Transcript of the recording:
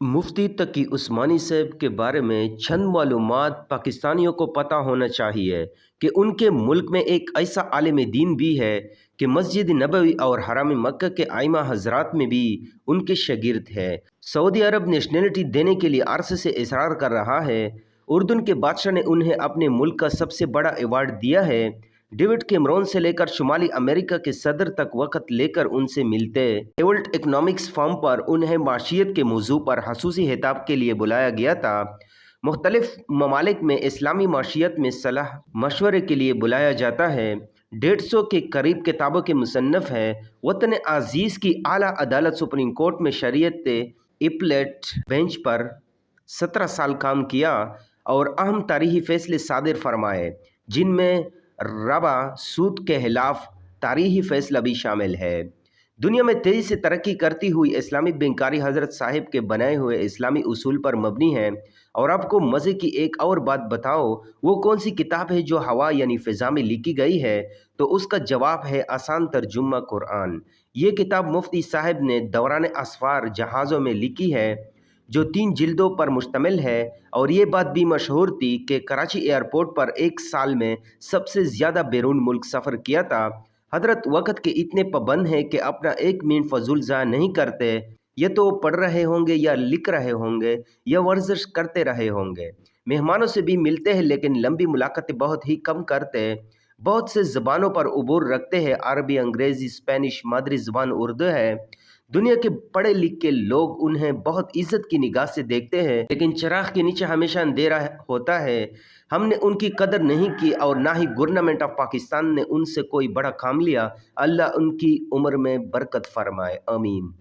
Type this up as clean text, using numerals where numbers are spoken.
मुफ्ती तकी उस्मानी साहब के बारे में चंद मालूमात पाकिस्तानियों को पता होना चाहिए कि उनके मुल्क में एक ऐसा आलिम दीन भी है कि मस्जिद नबवी और हराम मक्का के आइमा हजरात में भी उनके शागिर्द है। सऊदी अरब नेशनलिटी देने के लिए अरसे से इसरार कर रहा है। उर्दन के बादशाह ने उन्हें अपने मुल्क का सबसे बड़ा अवार्ड दिया है। डेविड कैमरून से लेकर शुमाली अमेरिका के सदर तक वक़्त लेकर उनसे मिलते। वर्ल्ड इकनॉमिक्स फोरम पर उन्हें माशियत के मौजू पर खसूसी खिताब के लिए बुलाया गया था। मुख्तलिफ ममालिक में इस्लामी माशियत में सलाह मशवरे के लिए बुलाया जाता है। 150 के करीब किताबों के मुसन्नफ़ है। वतन अजीज़ की आला अदालत सुप्रीम कोर्ट में शरीयत इपलेट बेंच पर 17 साल काम किया और अहम तारीखी फैसले सादिर फरमाए, जिनमें रबा सूद के खिलाफ तारीखी फैसला भी शामिल है। दुनिया में तेज़ी से तरक्की करती हुई इस्लामिक बैंकारी हज़रत साहिब के बनाए हुए इस्लामी उसूल पर मबनी है। और आपको मज़े की एक और बात बताओ, वो कौन सी किताब है जो हवा यानी फ़िज़ा में लिखी गई है? तो उसका जवाब है आसान तर्जुमा कुरान। ये किताब मुफ्ती साहब ने दौरान असफ़ार जहाज़ों में लिखी है, जो 3 जिल्दों पर मुश्तमिल है। और ये बात भी मशहूर थी कि कराची एयरपोर्ट पर एक साल में सबसे ज़्यादा बैरून मुल्क सफ़र किया था। हज़रत वक़्त के इतने पाबंद हैं कि अपना एक मिनट फजूल ज़ाया नहीं करते। ये तो पढ़ रहे होंगे या लिख रहे होंगे या वर्जिश करते रहे होंगे। मेहमानों से भी मिलते हैं, लेकिन लंबी मुलाकातें बहुत ही कम करते हैं। बहुत से ज़बानों पर उबूर रखते हैं। अरबी, अंग्रेज़ी, स्पेनिश, मादरी ज़बान उर्दू है। दुनिया के पढ़े लिख के लोग उन्हें बहुत इज्जत की निगाह से देखते हैं, लेकिन चिराग के नीचे हमेशा अंधेरा होता है। हमने उनकी कदर नहीं की और ना ही गवर्नमेंट ऑफ पाकिस्तान ने उनसे कोई बड़ा काम लिया। अल्लाह उनकी उम्र में बरकत फरमाए, आमीन।